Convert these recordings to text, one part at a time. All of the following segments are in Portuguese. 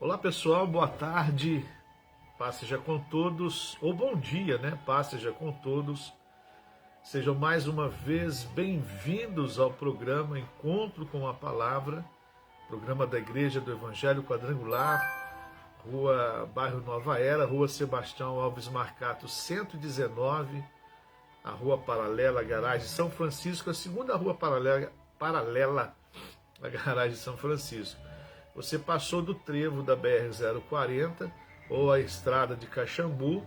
Olá pessoal, boa tarde, paz seja com todos, ou bom dia, né? Paz seja com todos. Sejam mais uma vez bem-vindos ao programa Encontro com a Palavra, programa da Igreja do Evangelho Quadrangular, bairro Nova Era, Rua Sebastião Alves Marcato 119, a Rua Paralela, Garagem São Francisco, a segunda rua paralela à Garagem São Francisco. Você passou do trevo da BR-040 ou a estrada de Caxambu,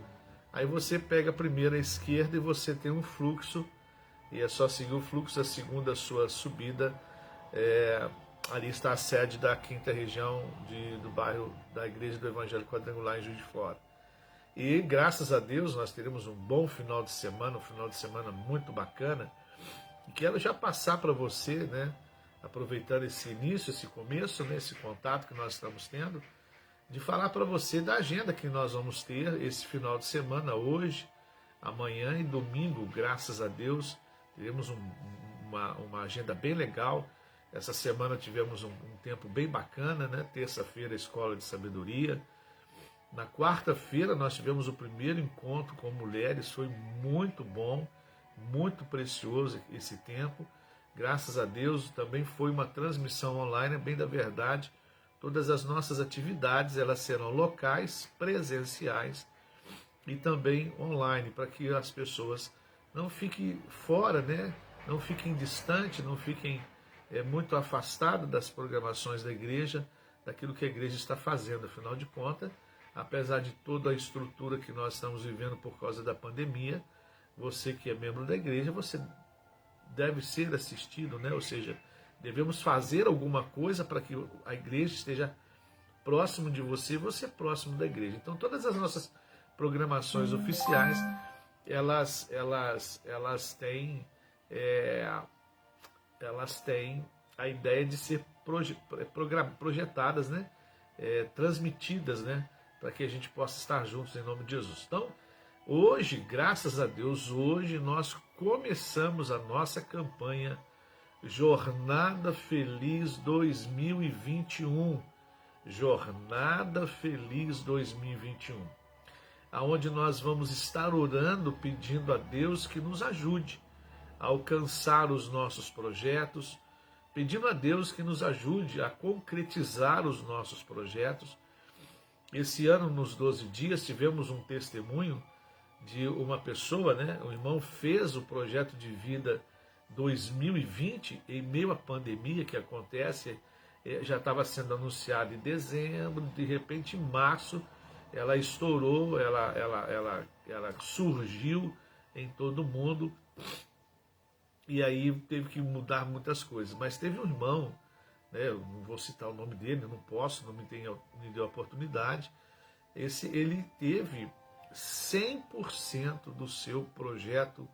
aí você pega a primeira esquerda e você tem um fluxo, e é só seguir o fluxo, a segunda sua subida, ali está a sede da 5ª região do bairro da Igreja do Evangelho Quadrangular em Juiz de Fora. E graças a Deus nós teremos um bom final de semana, um final de semana muito bacana, e quero já passar para você, né, aproveitando esse início, esse começo, né, esse contato que nós estamos tendo, de falar para você da agenda que nós vamos ter esse final de semana, hoje, amanhã e domingo, graças a Deus, teremos uma agenda bem legal. Essa semana tivemos um tempo bem bacana, né? Terça-feira, Escola de Sabedoria. Na quarta-feira, nós tivemos o primeiro encontro com mulheres, foi muito bom, muito precioso esse tempo. Graças a Deus, também foi uma transmissão online, bem da verdade. Todas as nossas atividades, elas serão locais, presenciais e também online, para que as pessoas não fiquem fora, né? Não fiquem distantes, não fiquem muito afastadas das programações da igreja, daquilo que a igreja está fazendo. Afinal de contas, apesar de toda a estrutura que nós estamos vivendo por causa da pandemia, você que é membro da igreja, você deve ser assistido, né? Ou seja, devemos fazer alguma coisa para que a igreja esteja próximo de você e você próximo da igreja. Então, todas as nossas programações oficiais, elas têm a ideia de ser projetadas, né? Transmitidas, né? Para que a gente possa estar juntos em nome de Jesus. Então, hoje, graças a Deus, hoje nós começamos a nossa campanha Jornada Feliz 2021. Jornada Feliz 2021. Aonde nós vamos estar orando, pedindo a Deus que nos ajude a alcançar os nossos projetos, pedindo a Deus que nos ajude a concretizar os nossos projetos. Esse ano, nos 12 dias, tivemos um testemunho de uma pessoa, né? O irmão fez o projeto de vida 2020 em meio à pandemia que acontece, já estava sendo anunciado em dezembro, de repente em março ela estourou, ela surgiu em todo mundo, e aí teve que mudar muitas coisas. Mas teve um irmão, né? Eu não vou citar o nome dele, não posso, não me deu a oportunidade. Ele teve 100% do seu projeto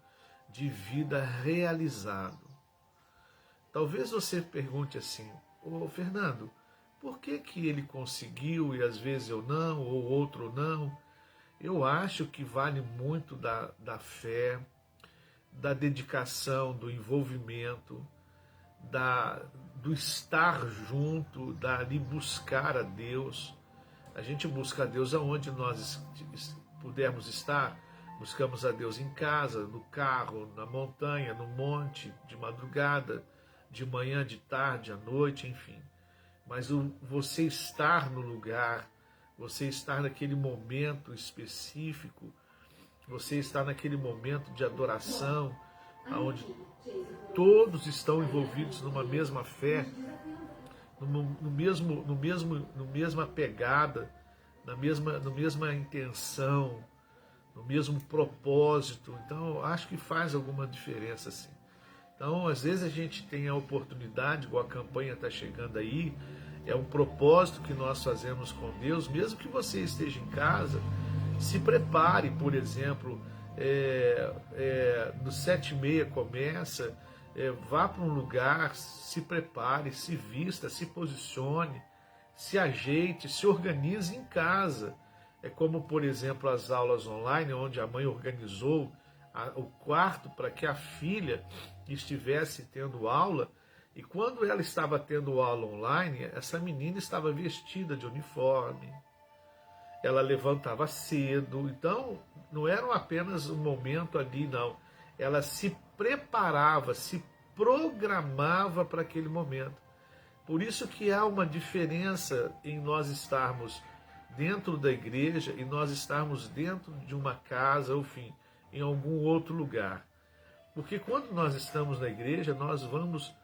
de vida realizado. Talvez você pergunte assim: ô Fernando, por que ele conseguiu e às vezes eu não, ou outro não? Eu acho que vale muito da fé, da dedicação, do envolvimento, do estar junto, de buscar a Deus. A gente busca a Deus aonde nós pudermos estar. Buscamos a Deus em casa, no carro, na montanha, no monte, de madrugada, de manhã, de tarde, à noite, enfim. Mas você estar no lugar, você estar naquele momento específico, você estar naquele momento de adoração, onde todos estão envolvidos numa mesma fé, no mesma pegada, na mesma intenção, no mesmo propósito. Então, eu acho que faz alguma diferença, sim. Então, às vezes a gente tem a oportunidade, igual a campanha está chegando aí, é um propósito que nós fazemos com Deus, mesmo que você esteja em casa, se prepare, por exemplo, no 7h30 começa, vá para um lugar, se prepare, se vista, se posicione, se ajeite, se organize em casa. É como, por exemplo, as aulas online, onde a mãe organizou o quarto para que a filha estivesse tendo aula, E quando ela estava tendo aula online, essa menina estava vestida de uniforme, ela levantava cedo, então não era apenas um momento ali, não. Ela se preparava, se programava para aquele momento. Por isso que há uma diferença em nós estarmos dentro da igreja e nós estarmos dentro de uma casa, enfim, em algum outro lugar. Porque quando nós estamos na igreja, nós vamos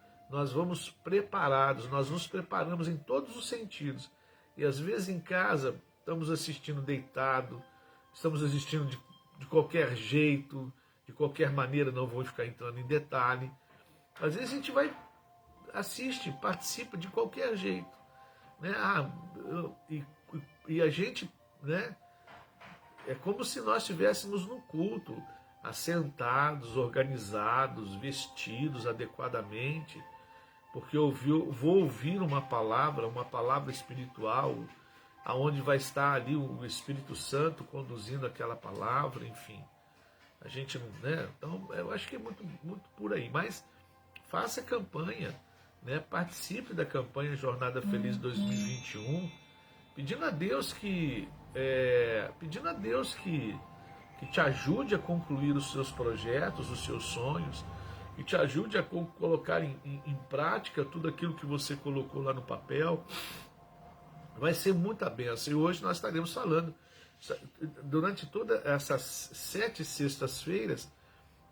preparados, nós nos preparamos em todos os sentidos. E às vezes em casa estamos assistindo deitado, estamos assistindo de qualquer jeito, de qualquer maneira, não vou ficar entrando em detalhe. Às vezes a gente assiste, participa de qualquer jeito, né? E a gente, né? É como se nós estivéssemos no culto, assentados, organizados, vestidos adequadamente, porque eu vou ouvir uma palavra espiritual, aonde vai estar ali o Espírito Santo conduzindo aquela palavra, enfim. A gente não, né? Então, eu acho que é muito, muito por aí. Mas faça campanha, né? Participe da campanha Jornada Feliz 2021, pedindo a Deus que te ajude a concluir os seus projetos, os seus sonhos, que te ajude a colocar em prática tudo aquilo que você colocou lá no papel. Vai ser muita bênção. E hoje nós estaremos falando, durante todas essas 7 sextas-feiras,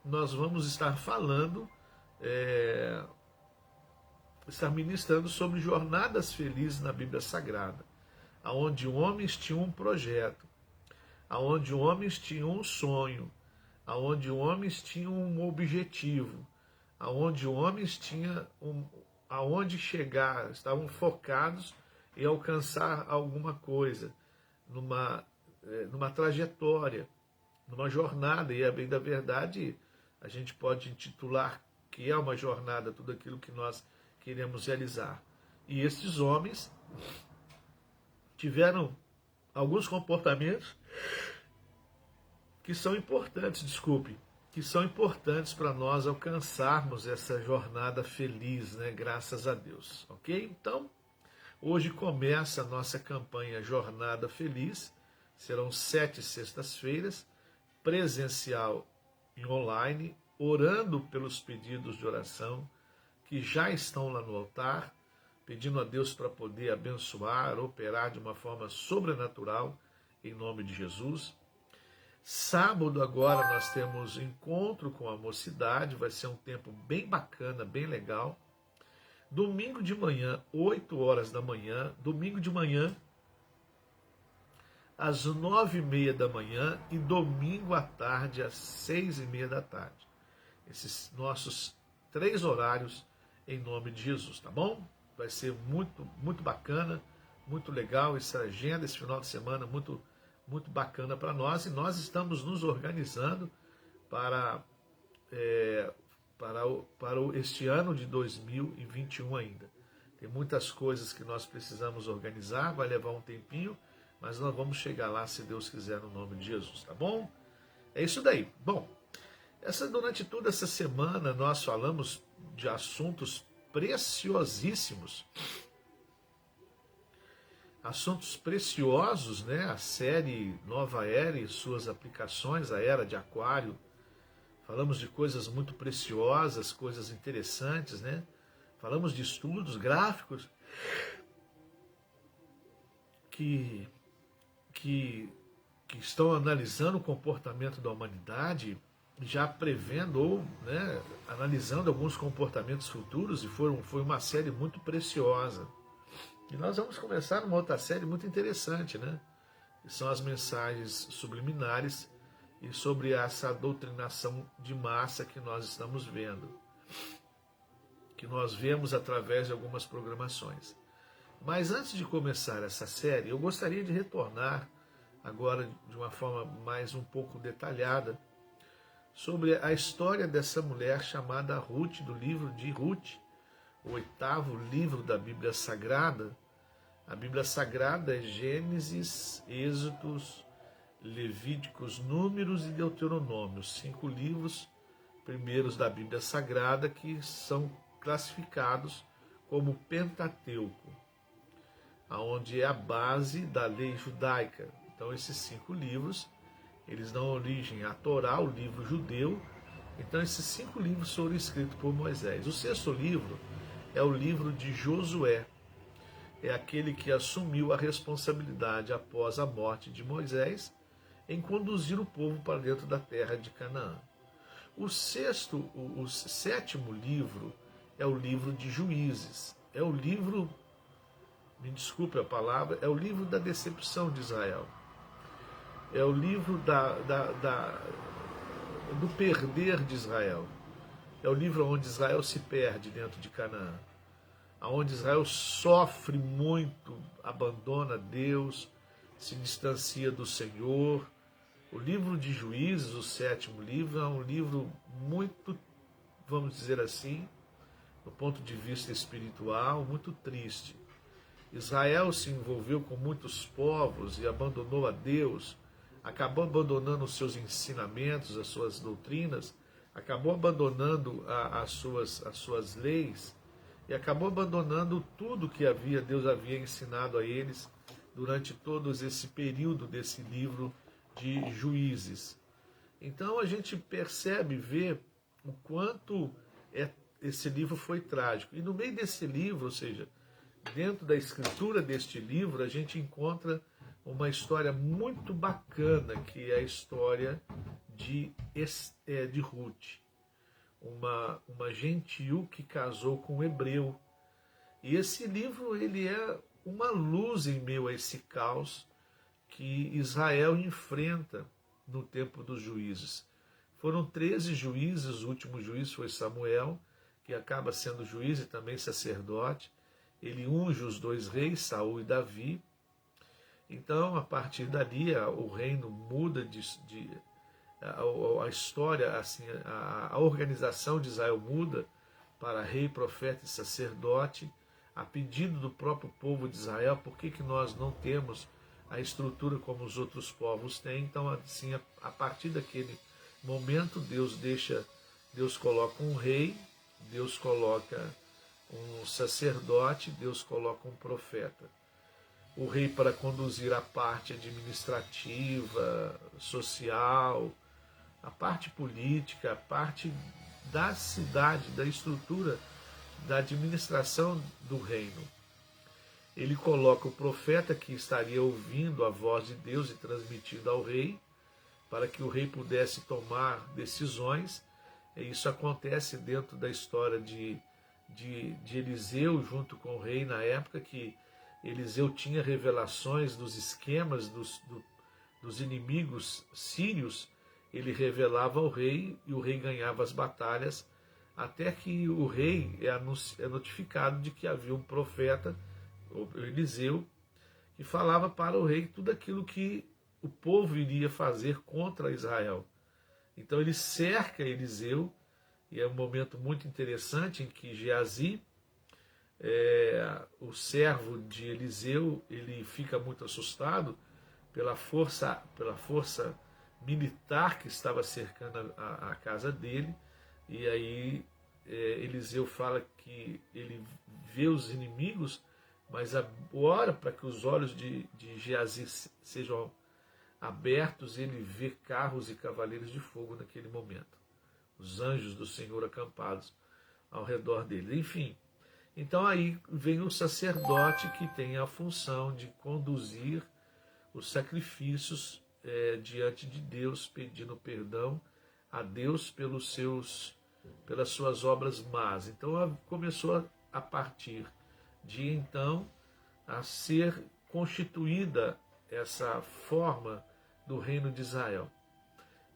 nós vamos estar falando, estar ministrando sobre jornadas felizes na Bíblia Sagrada, aonde homens tinham um projeto, aonde homens tinham um sonho, aonde homens tinham um objetivo, aonde homens tinham aonde chegar, estavam focados em alcançar alguma coisa, numa trajetória, numa jornada. E, a bem da verdade, a gente pode intitular que é uma jornada tudo aquilo que nós queremos realizar. E esses homens tiveram alguns comportamentos que são importantes, que são importantes para nós alcançarmos essa jornada feliz, né? Graças a Deus, ok? Então, hoje começa a nossa campanha Jornada Feliz, serão 7 sextas-feiras, presencial e online, orando pelos pedidos de oração que já estão lá no altar, pedindo a Deus para poder abençoar, operar de uma forma sobrenatural, em nome de Jesus. Sábado agora nós temos encontro com a mocidade, vai ser um tempo bem bacana, bem legal. Domingo de manhã, 8 horas da manhã, domingo de manhã, às 9h30 da manhã e domingo à tarde, às 6h30 da tarde. Esses nossos 3 horários em nome de Jesus, tá bom? Vai ser muito, muito bacana, muito legal essa agenda, esse final de semana muito, muito bacana para nós, e nós estamos nos organizando para este ano de 2021 ainda. Tem muitas coisas que nós precisamos organizar, vai levar um tempinho, mas nós vamos chegar lá, se Deus quiser, no nome de Jesus, tá bom? É isso daí. Bom, durante toda essa semana nós falamos de assuntos preciosíssimos, assuntos preciosos, né? A série Nova Era e suas aplicações, a Era de Aquário. Falamos de coisas muito preciosas, coisas interessantes, né? Falamos de estudos gráficos que estão analisando o comportamento da humanidade, já prevendo ou, né, analisando alguns comportamentos futuros, e foi uma série muito preciosa. E nós vamos começar uma outra série muito interessante, né? Que são as mensagens subliminares e sobre essa doutrinação de massa que nós estamos vendo, que nós vemos através de algumas programações. Mas antes de começar essa série, eu gostaria de retornar agora de uma forma mais um pouco detalhada sobre a história dessa mulher chamada Ruth, do livro de Ruth, o 8º livro da Bíblia Sagrada. A Bíblia Sagrada é Gênesis, Êxodos, Levíticos, Números e Deuteronômio, 5 livros primeiros da Bíblia Sagrada, que são classificados como Pentateuco, onde é a base da lei judaica. Então esses 5 livros, eles dão origem à Torá, o livro judeu. Então esses 5 livros foram escritos por Moisés. O 6º livro é o livro de Josué. É aquele que assumiu a responsabilidade após a morte de Moisés em conduzir o povo para dentro da terra de Canaã. O 7º livro é o livro de Juízes. É o livro, me desculpe a palavra, é o livro da decepção de Israel. É o livro do perder de Israel. É o livro onde Israel se perde dentro de Canaã. Onde Israel sofre muito, abandona Deus, se distancia do Senhor. O livro de Juízes, o 7º livro, é um livro muito, vamos dizer assim, do ponto de vista espiritual, muito triste. Israel se envolveu com muitos povos e abandonou a Deus, acabou abandonando os seus ensinamentos, as suas doutrinas, acabou abandonando as suas leis, e acabou abandonando tudo que Deus havia ensinado a eles durante todo esse período desse livro de Juízes. Então a gente percebe, vê o quanto esse livro foi trágico. E no meio desse livro, ou seja, dentro da escritura deste livro, a gente encontra uma história muito bacana, que é a história de Ruth. Uma gentil que casou com um hebreu. E esse livro, ele é uma luz em meio a esse caos que Israel enfrenta no tempo dos juízes. Foram 13 juízes, o último juiz foi Samuel, que acaba sendo juiz e também sacerdote. Ele unge os 2 reis, Saul e Davi. Então, a partir dali, o reino muda a história, assim, a organização de Israel muda para rei, profeta e sacerdote, a pedido do próprio povo de Israel. Por que nós não temos a estrutura como os outros povos têm? Então, assim, a partir daquele momento, Deus coloca um rei, Deus coloca um sacerdote, Deus coloca um profeta. O rei para conduzir a parte administrativa, social, a parte política, a parte da cidade, da estrutura, da administração do reino. Ele coloca o profeta que estaria ouvindo a voz de Deus e transmitindo ao rei, para que o rei pudesse tomar decisões. E isso acontece dentro da história de Eliseu, junto com o rei, na época que Eliseu tinha revelações dos esquemas dos inimigos sírios. Ele revelava ao rei e o rei ganhava as batalhas, até que o rei é notificado de que havia um profeta, Eliseu, que falava para o rei tudo aquilo que o povo iria fazer contra Israel. Então ele cerca Eliseu, e é um momento muito interessante em que Geazi, o servo de Eliseu, ele fica muito assustado pela força militar que estava cercando a casa dele, e aí Eliseu fala que ele vê os inimigos, mas ora para que os olhos de Geazi sejam abertos. Ele vê carros e cavaleiros de fogo naquele momento, os anjos do Senhor acampados ao redor dele. Enfim, então aí vem o sacerdote, que tem a função de conduzir os sacrifícios diante de Deus, pedindo perdão a Deus pelas suas obras más. Então começou a partir de então a ser constituída essa forma do reino de Israel.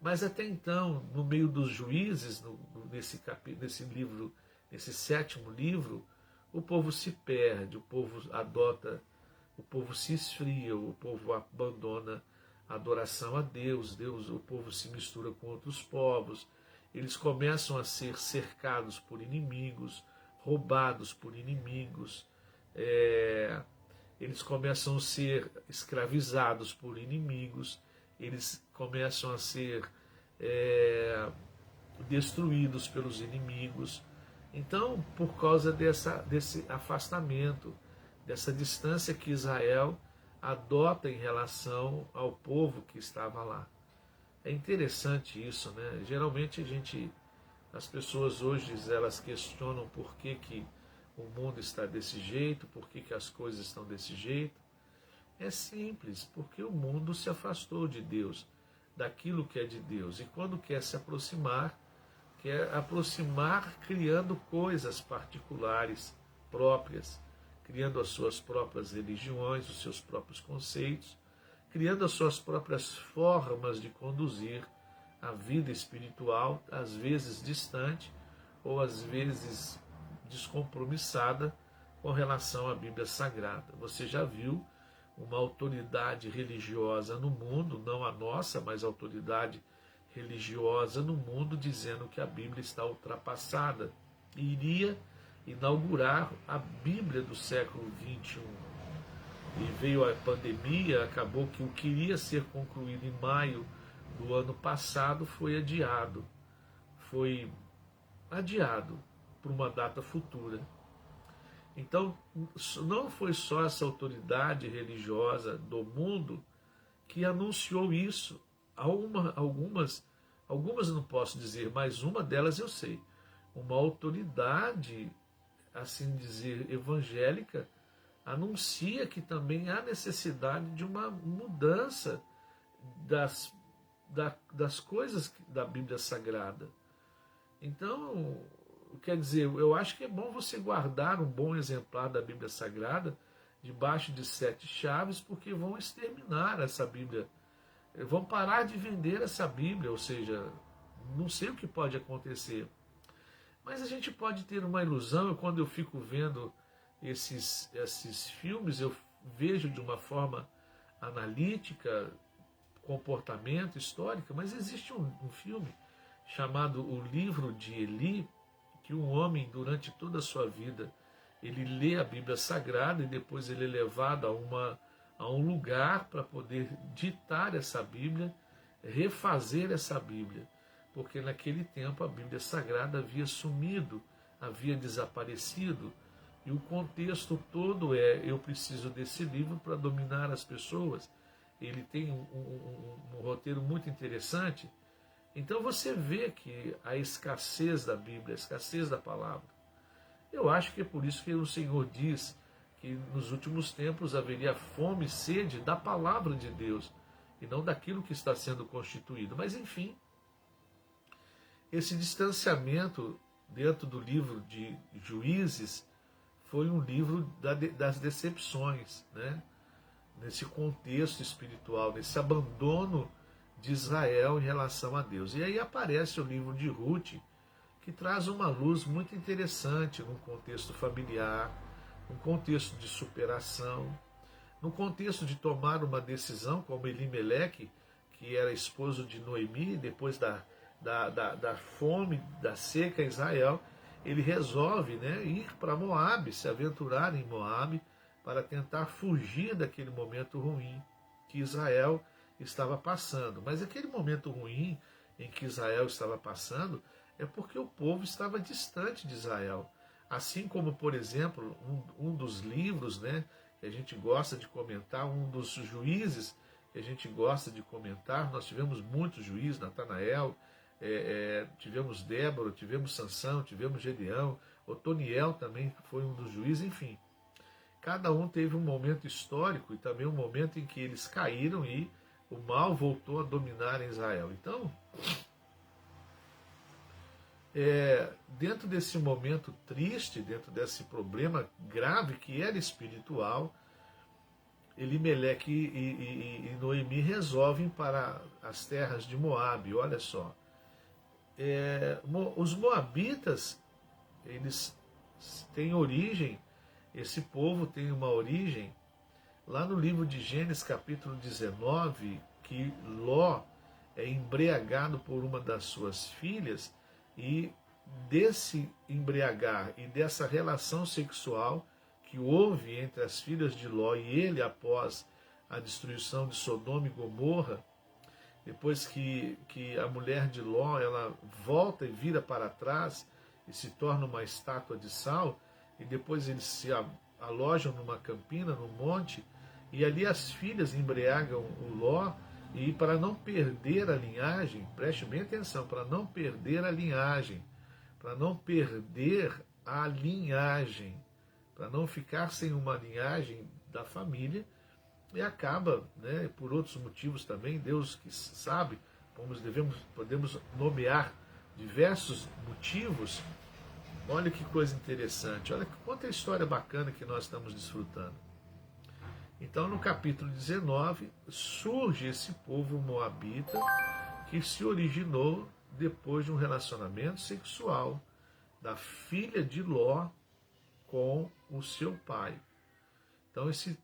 Mas até então, no meio dos juízes, nesse livro, nesse 7º livro, o povo se perde, o povo se esfria, o povo abandona a adoração a Deus, o povo se mistura com outros povos, eles começam a ser cercados por inimigos, roubados por inimigos, eles começam a ser escravizados por inimigos, eles começam a ser destruídos pelos inimigos. Então, por causa desse afastamento, dessa distância que Israel adota em relação ao povo que estava lá. É interessante isso, né? Geralmente as pessoas hoje, elas questionam por que o mundo está desse jeito, por que as coisas estão desse jeito. É simples, porque o mundo se afastou de Deus, daquilo que é de Deus. E quando quer se aproximar, quer aproximar criando coisas particulares, próprias, criando as suas próprias religiões, os seus próprios conceitos, criando as suas próprias formas de conduzir a vida espiritual, às vezes distante ou às vezes descompromissada com relação à Bíblia Sagrada. Você já viu uma autoridade religiosa no mundo, não a nossa, mas a autoridade religiosa no mundo, dizendo que a Bíblia está ultrapassada e iria inaugurar a Bíblia do século XXI. E veio a pandemia, acabou que o que iria ser concluído em maio do ano passado foi adiado para uma data futura. Então, não foi só essa autoridade religiosa do mundo que anunciou isso. Algumas não posso dizer, mas uma delas eu sei. Uma autoridade, assim dizer, evangélica, anuncia que também há necessidade de uma mudança das coisas da Bíblia Sagrada. Então, quer dizer, eu acho que é bom você guardar um bom exemplar da Bíblia Sagrada debaixo de 7 chaves, porque vão exterminar essa Bíblia, vão parar de vender essa Bíblia, ou seja, não sei o que pode acontecer. Mas a gente pode ter uma ilusão, quando eu fico vendo esses filmes, eu vejo de uma forma analítica, comportamento, histórica, mas existe um filme chamado O Livro de Eli, que um homem, durante toda a sua vida, ele lê a Bíblia Sagrada e depois ele é levado a um lugar para poder ditar essa Bíblia, refazer essa Bíblia, porque naquele tempo a Bíblia Sagrada havia sumido, havia desaparecido, e o contexto todo eu preciso desse livro para dominar as pessoas. Ele tem um roteiro muito interessante. Então você vê que a escassez da Bíblia, a escassez da palavra. Eu acho que é por isso que o Senhor diz que nos últimos tempos haveria fome e sede da palavra de Deus e não daquilo que está sendo constituído. Mas enfim, esse distanciamento dentro do livro de Juízes foi um livro das decepções, né? Nesse contexto espiritual, nesse abandono de Israel em relação a Deus. E aí aparece o livro de Ruth, que traz uma luz muito interessante num contexto familiar, num contexto de superação, num contexto de tomar uma decisão, como Elimeleque, que era esposo de Noemi, depois da fome, da seca em Israel, ele resolve, né, ir para Moabe, se aventurar em Moabe, para tentar fugir daquele momento ruim que Israel estava passando. Mas aquele momento ruim em que Israel estava passando é porque o povo estava distante de Israel. Assim como, por exemplo, um dos livros, né, que a gente gosta de comentar, um dos juízes que a gente gosta de comentar, nós tivemos muitos juízes, Natanael, tivemos Débora, tivemos Sansão, tivemos Gedeão, Otoniel também foi um dos juízes, enfim. Cada um teve um momento histórico e também um momento em que eles caíram e o mal voltou a dominar em Israel. Então, dentro desse momento triste, dentro desse problema grave que era espiritual, Elimeleque e Noemi resolvem para as terras de Moabe. Olha só, os moabitas, eles têm origem, esse povo tem uma origem lá no livro de Gênesis capítulo 19, que Ló é embriagado por uma das suas filhas, e desse embriagar e dessa relação sexual que houve entre as filhas de Ló e ele após a destruição de Sodoma e Gomorra, depois que a mulher de Ló ela volta e vira para trás e se torna uma estátua de sal, e depois eles se alojam numa campina, num monte, e ali as filhas embriagam o Ló, e para não perder a linhagem, preste bem atenção, para não perder a linhagem, para não perder a linhagem, para não ficar sem uma linhagem da família, e acaba, né, por outros motivos também, Deus que sabe, podemos nomear diversos motivos. Olha que coisa interessante, olha quanta história bacana que nós estamos desfrutando. Então, no capítulo 19, surge esse povo moabita que se originou depois de um relacionamento sexual da filha de Ló com o seu pai. Então, esse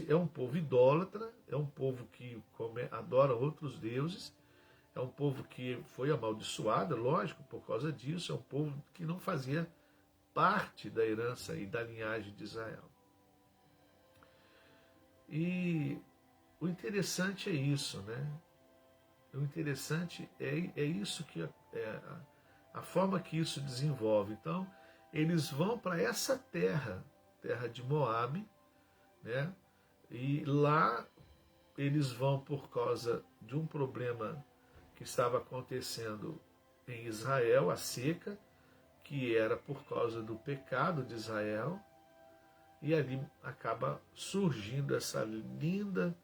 é um povo idólatra, é um povo que adora outros deuses, é um povo que foi amaldiçoado, lógico, por causa disso, é um povo que não fazia parte da herança e da linhagem de Israel. E o interessante é isso, né? O interessante é isso que a forma que isso desenvolve. Então, eles vão para essa terra de Moabe, né? E lá eles vão por causa de um problema que estava acontecendo em Israel, a seca, que era por causa do pecado de Israel, e ali acaba surgindo essa linda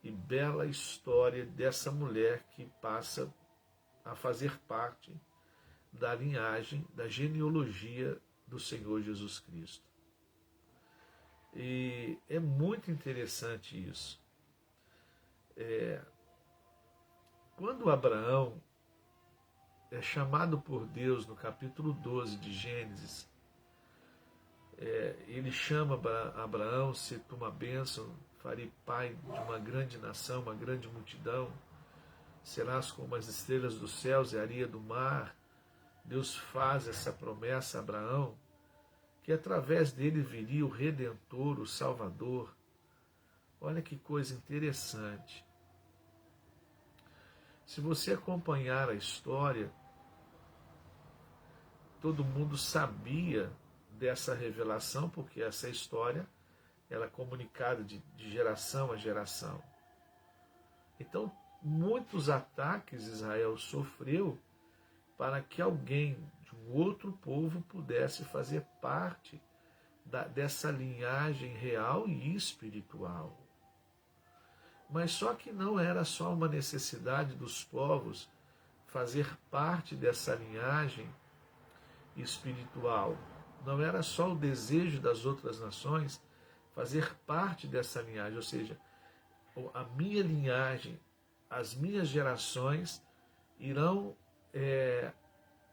e bela história dessa mulher que passa a fazer parte da linhagem, da genealogia do Senhor Jesus Cristo. E é muito interessante isso. Quando Abraão é chamado por Deus no capítulo 12 de Gênesis, ele chama Abraão, se tu uma bênção, farei pai de uma grande nação, uma grande multidão, serás como as estrelas dos céus e a areia do mar. Deus faz essa promessa a Abraão, que através dele viria o Redentor, o Salvador. Olha que coisa interessante. Se você acompanhar a história, todo mundo sabia dessa revelação, porque essa história ela é comunicada de geração a geração. Então, muitos ataques Israel sofreu para que alguém de um outro povo pudesse fazer parte dessa linhagem real e espiritual. Mas só que não era só uma necessidade dos povos fazer parte dessa linhagem espiritual. Não era só o desejo das outras nações fazer parte dessa linhagem, ou seja, a minha linhagem, as minhas gerações irão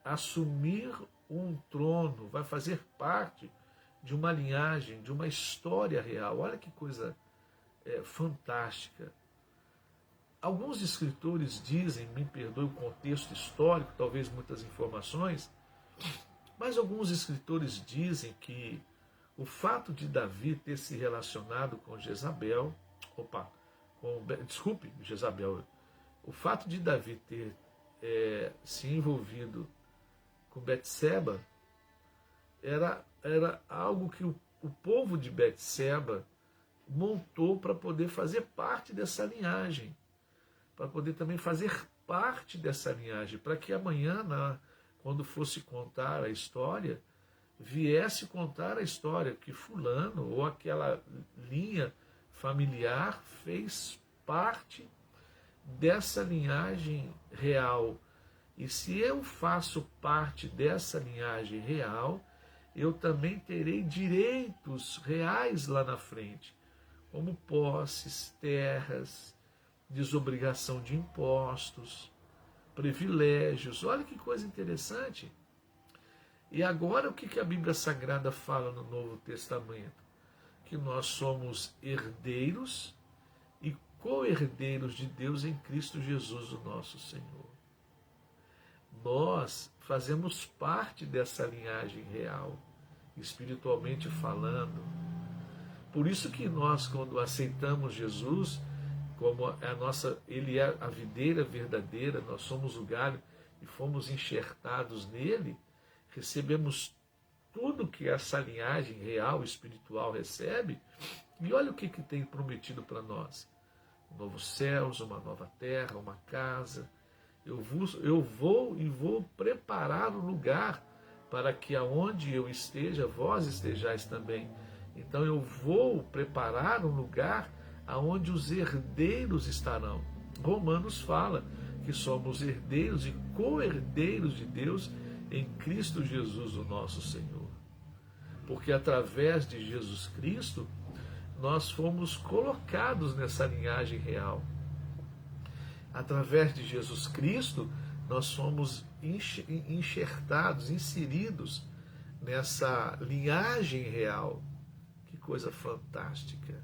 assumir um trono, vai fazer parte de uma linhagem, de uma história real. Olha que coisa fantástica. Alguns escritores dizem, me perdoe o contexto histórico, talvez muitas informações, mas alguns escritores dizem que o fato de Davi ter se relacionado com Jezabel, o fato de Davi ter se envolvido com Betseba era algo que o povo de Betseba montou para poder fazer parte dessa linhagem, para poder também fazer parte dessa linhagem, para que amanhã, quando fosse contar a história, viesse contar a história que fulano ou aquela linha familiar fez parte dessa linhagem real. E se eu faço parte dessa linhagem real, eu também terei direitos reais lá na frente, como posses, terras, desobrigação de impostos, privilégios. Olha que coisa interessante. E agora o que a Bíblia Sagrada fala no Novo Testamento? Que nós somos herdeiros e co-herdeiros de Deus em Cristo Jesus, o nosso Senhor. Nós fazemos parte dessa linhagem real, espiritualmente falando. Por isso que nós, quando aceitamos Jesus, como Ele é a videira verdadeira, nós somos o galho e fomos enxertados nele, recebemos tudo que essa linhagem real, espiritual recebe, e olha o que tem prometido para nós. Novos céus, uma nova terra, uma casa. Eu vou preparar o lugar para que aonde eu esteja, vós estejais também. Então eu vou preparar um lugar aonde os herdeiros estarão. Romanos fala que somos herdeiros e co-herdeiros de Deus em Cristo Jesus, o nosso Senhor. Porque através de Jesus Cristo, nós fomos colocados nessa linhagem real. Através de Jesus Cristo, nós fomos enxertados, inseridos nessa linhagem real. Que coisa fantástica!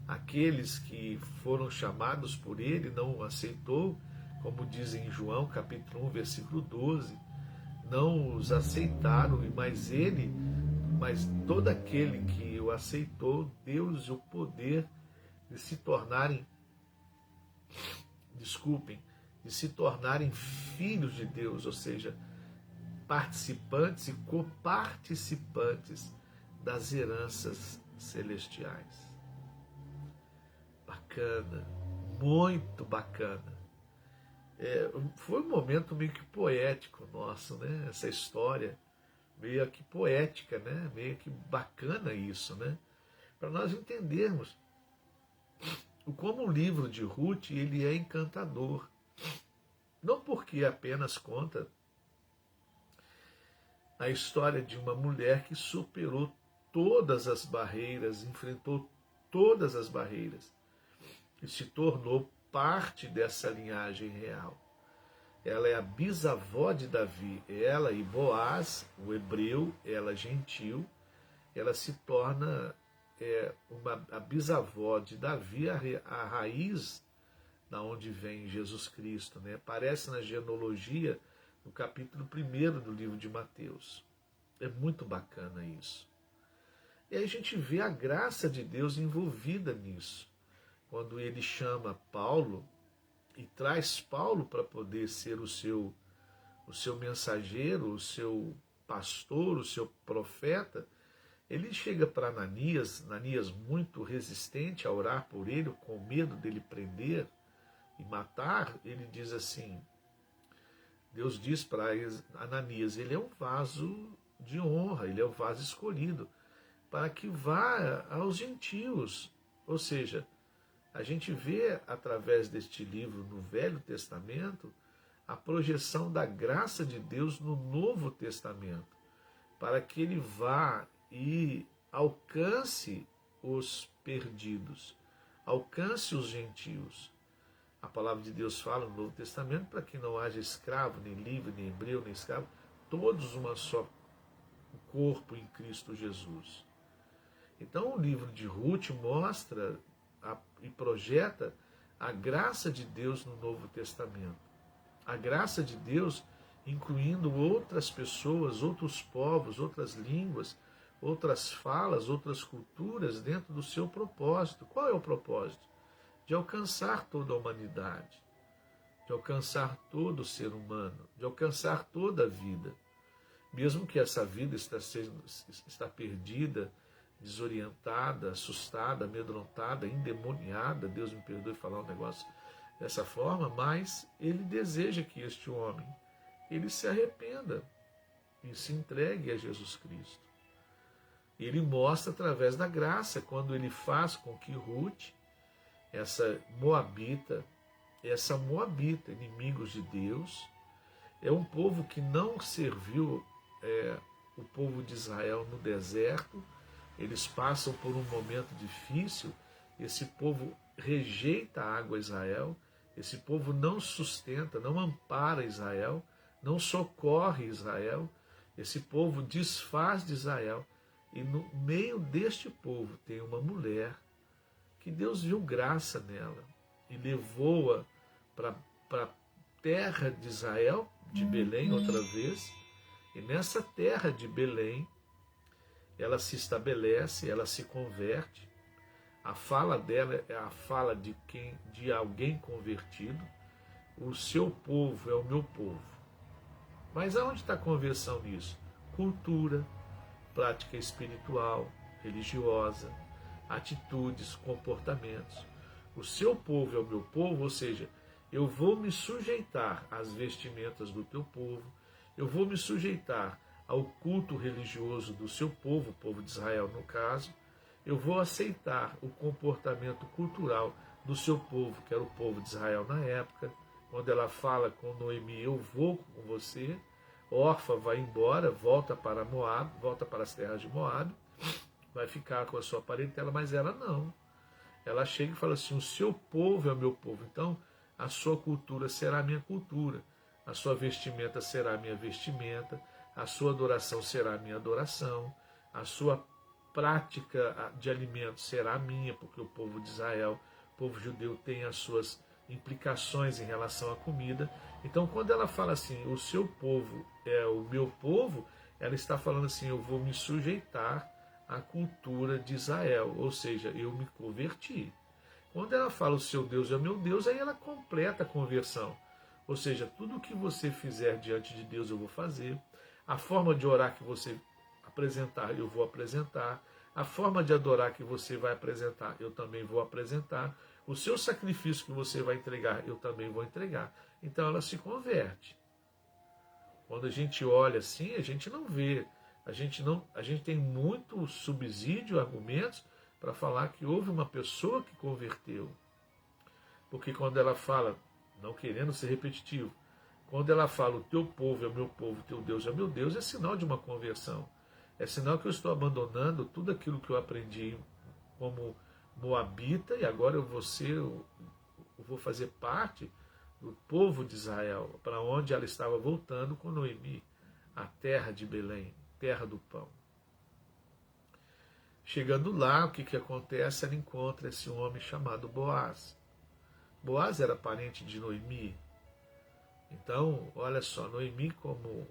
Aqueles que foram chamados por ele não o aceitou, como diz em João capítulo 1, versículo 12, não os aceitaram, mas todo aquele que o aceitou, deu-lhes o poder de se tornarem, de se tornarem filhos de Deus, ou seja, participantes e coparticipantes das heranças celestiais. Bacana, muito bacana. Foi um momento meio que poético nosso, né? Essa história meio que poética, né? Meio que bacana isso, né? Para nós entendermos como o livro de Ruth ele é encantador. Não porque apenas conta a história de uma mulher que superou todas as barreiras, enfrentou todas as barreiras e se tornou parte dessa linhagem real. Ela é a bisavó de Davi. Ela e Boaz, o hebreu, ela gentil, ela se torna a bisavó de Davi, a raiz da onde vem Jesus Cristo, né? Aparece na genealogia, no capítulo 1 do livro de Mateus. É muito bacana isso. E aí a gente vê a graça de Deus envolvida nisso. Quando ele chama Paulo e traz Paulo para poder ser o seu mensageiro, o seu pastor, o seu profeta, ele chega para Ananias muito resistente a orar por ele, com medo dele prender e matar. Ele diz assim, Deus diz para Ananias, ele é um vaso de honra, ele é o vaso escolhido, para que vá aos gentios. Ou seja, a gente vê através deste livro no Velho Testamento a projeção da graça de Deus no Novo Testamento, para que ele vá e alcance os perdidos, alcance os gentios. A palavra de Deus fala no Novo Testamento para que não haja escravo, nem livre, nem hebreu, nem escravo, todos uma só corpo em Cristo Jesus. Então o livro de Ruth mostra e projeta a graça de Deus no Novo Testamento. A graça de Deus incluindo outras pessoas, outros povos, outras línguas, outras falas, outras culturas dentro do seu propósito. Qual é o propósito? De alcançar toda a humanidade, de alcançar todo o ser humano, de alcançar toda a vida. Mesmo que essa vida está perdida, desorientada, assustada, amedrontada, endemoniada, Deus me perdoe falar um negócio dessa forma, mas ele deseja que este homem, ele se arrependa e se entregue a Jesus Cristo. Ele mostra através da graça, quando ele faz com que Ruth, essa moabita, inimigos de Deus, é um povo que não serviu o povo de Israel no deserto. Eles passam por um momento difícil, esse povo rejeita a água a Israel, esse povo não sustenta, não ampara Israel, não socorre Israel, esse povo desfaz de Israel. E no meio deste povo tem uma mulher que Deus viu graça nela e levou-a para a terra de Israel, de Belém outra vez, e nessa terra de Belém ela se estabelece, ela se converte. A fala dela é a fala de alguém convertido. O seu povo é o meu povo. Mas aonde está a conversão nisso? Cultura, prática espiritual, religiosa, atitudes, comportamentos. O seu povo é o meu povo, ou seja, eu vou me sujeitar às vestimentas do teu povo, eu vou me sujeitar ao culto religioso do seu povo, o povo de Israel no caso, eu vou aceitar o comportamento cultural do seu povo, que era o povo de Israel na época. Quando ela fala com Noemi, eu vou com você, Orfa vai embora, volta para Moab, volta para as terras de Moab, vai ficar com a sua parentela, mas ela não. Ela chega e fala assim, o seu povo é o meu povo, então a sua cultura será a minha cultura, a sua vestimenta será a minha vestimenta, a sua adoração será a minha adoração, a sua prática de alimentos será a minha, porque o povo de Israel, o povo judeu tem as suas implicações em relação à comida. Então, quando ela fala assim, o seu povo é o meu povo, ela está falando assim, eu vou me sujeitar à cultura de Israel, ou seja, eu me converti. Quando ela fala o seu Deus é o meu Deus, aí ela completa a conversão. Ou seja, tudo o que você fizer diante de Deus eu vou fazer, a forma de orar que você apresentar, eu vou apresentar, a forma de adorar que você vai apresentar, eu também vou apresentar, o seu sacrifício que você vai entregar, eu também vou entregar. Então ela se converte. Quando a gente olha assim, a gente não vê, a gente tem muito subsídio, argumentos para falar que houve uma pessoa que converteu. Porque quando ela fala, não querendo ser repetitivo, quando ela fala o teu povo é o meu povo, o teu Deus é o meu Deus, é sinal de uma conversão. É sinal que eu estou abandonando tudo aquilo que eu aprendi como moabita e agora eu vou fazer parte do povo de Israel, para onde ela estava voltando com Noemi, a terra de Belém, terra do pão. Chegando lá, o que acontece? Ela encontra esse homem chamado Boaz. Boaz era parente de Noemi. Então, olha só, Noemi, como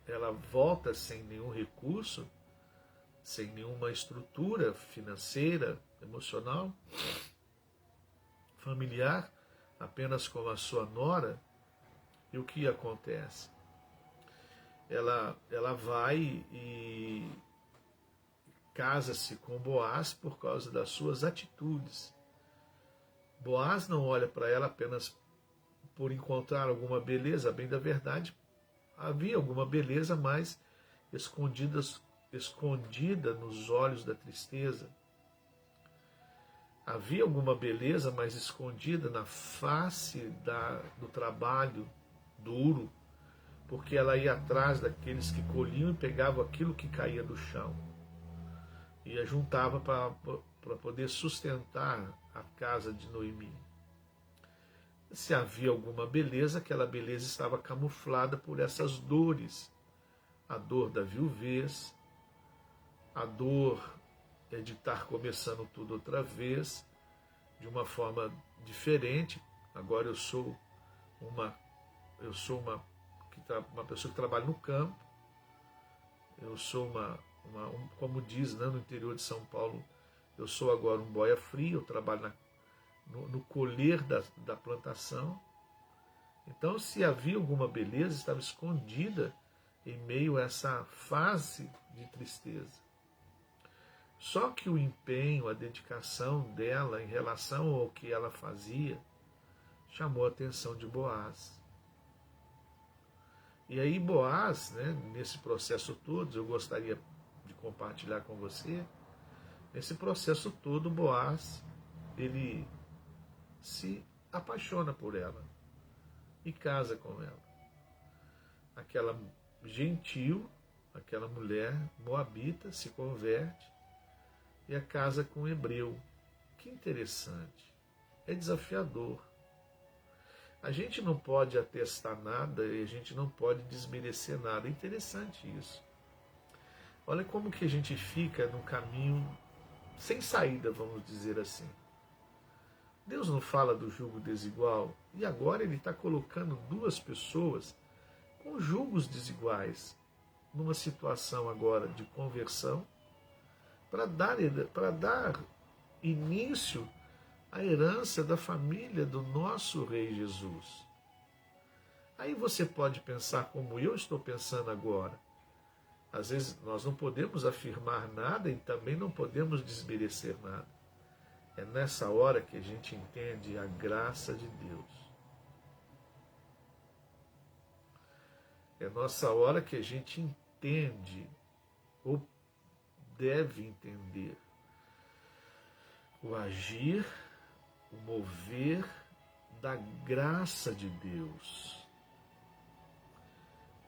ela volta sem nenhum recurso, sem nenhuma estrutura financeira, emocional, familiar, apenas com a sua nora, e o que acontece? Ela vai e casa-se com Boaz por causa das suas atitudes. Boaz não olha para ela apenas por encontrar alguma beleza, bem da verdade, havia alguma beleza, mas escondida nos olhos da tristeza. Havia alguma beleza, mas escondida na face do trabalho duro, porque ela ia atrás daqueles que colhiam e pegavam aquilo que caía do chão. E a juntava para poder sustentar a casa de Noemi. Se havia alguma beleza, aquela beleza estava camuflada por essas dores. A dor da viuvez, a dor de estar começando tudo outra vez, de uma forma diferente. Agora eu sou uma pessoa que trabalha no campo, eu sou como diz, né, no interior de São Paulo, eu sou agora um boia frio, eu trabalho no colher da plantação. Então, se havia alguma beleza, estava escondida em meio a essa fase de tristeza. Só que o empenho, a dedicação dela em relação ao que ela fazia, chamou a atenção de Boaz. E aí Boaz, né, nesse processo todo, eu gostaria de compartilhar com você, nesse processo todo, Boaz, ele se apaixona por ela e casa com ela. Aquela gentil, aquela mulher moabita se converte e a casa com um hebreu. Que interessante, é desafiador. A gente não pode atestar nada e a gente não pode desmerecer nada. É interessante isso. Olha como que a gente fica num caminho sem saída, vamos dizer assim. Deus não fala do jugo desigual e agora Ele está colocando duas pessoas com julgos desiguais numa situação agora de conversão para dar início à herança da família do nosso Rei Jesus. Aí você pode pensar como eu estou pensando agora. Às vezes nós não podemos afirmar nada e também não podemos desmerecer nada. É nessa hora que a gente entende a graça de Deus. É nessa hora que a gente entende, ou deve entender, o agir, o mover da graça de Deus.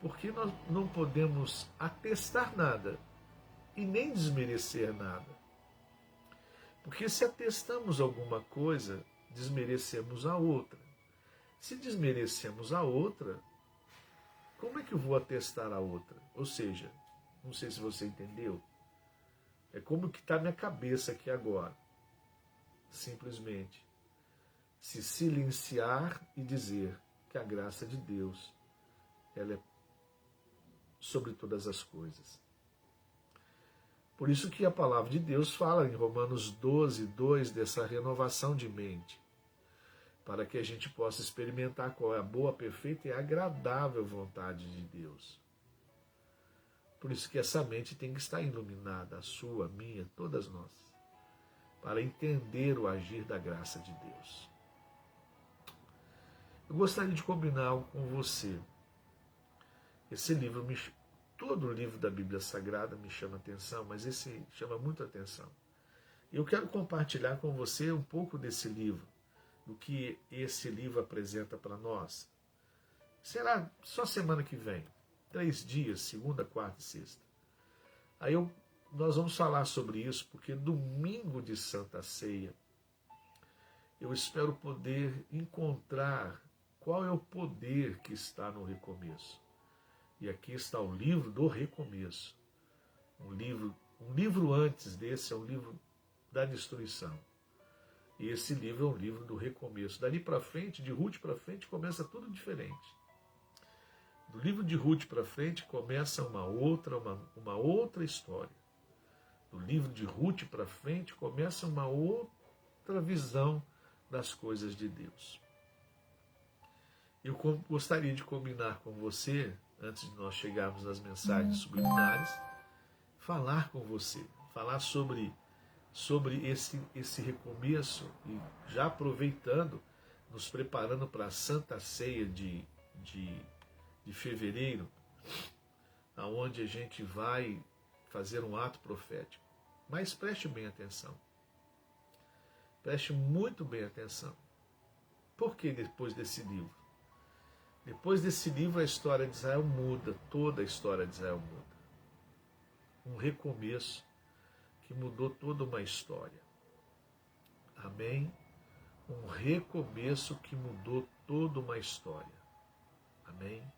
Porque nós não podemos atestar nada e nem desmerecer nada. Porque se atestamos alguma coisa, desmerecemos a outra. Se desmerecemos a outra, como é que eu vou atestar a outra? Ou seja, não sei se você entendeu, é como que está minha cabeça aqui agora. Simplesmente se silenciar e dizer que a graça de Deus, ela é sobre todas as coisas. Por isso que a palavra de Deus fala em Romanos 12, 2, dessa renovação de mente, para que a gente possa experimentar qual é a boa, perfeita e agradável vontade de Deus. Por isso que essa mente tem que estar iluminada, a sua, a minha, todas nós, para entender o agir da graça de Deus. Eu gostaria de combinar algo com você. Esse livro, todo o livro da Bíblia Sagrada me chama atenção, mas esse chama muito atenção. Eu quero compartilhar com você um pouco desse livro, do que esse livro apresenta para nós. Será só semana que vem, 3 dias, segunda, quarta e sexta. Aí nós vamos falar sobre isso, porque domingo de Santa Ceia, eu espero poder encontrar qual é o poder que está no recomeço. E aqui está o livro do recomeço. Um livro antes desse é o livro da destruição. E esse livro é um livro do recomeço. Dali para frente, de Ruth para frente, começa tudo diferente. Do livro de Ruth para frente começa uma outra história. Do livro de Ruth para frente começa uma outra visão das coisas de Deus. Eu gostaria de combinar com você, antes de nós chegarmos nas mensagens subliminares, falar com você, falar sobre esse recomeço e já aproveitando, nos preparando para a Santa Ceia de fevereiro, aonde a gente vai fazer um ato profético. Mas preste bem atenção. Preste muito bem atenção. Por que depois desse livro? Depois desse livro a história de Israel muda, toda a história de Israel muda. Um recomeço que mudou toda uma história. Amém? Um recomeço que mudou toda uma história. Amém?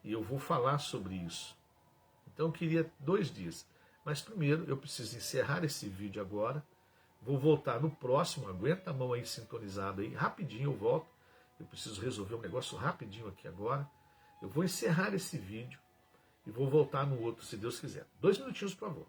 E eu vou falar sobre isso. Então eu queria 2 dias. Mas primeiro eu preciso encerrar esse vídeo agora. Vou voltar no próximo. Aguenta a mão aí sintonizada aí. Rapidinho eu volto. Eu preciso resolver um negócio rapidinho aqui agora. Eu vou encerrar esse vídeo e vou voltar no outro, se Deus quiser. 2 minutinhos, por favor.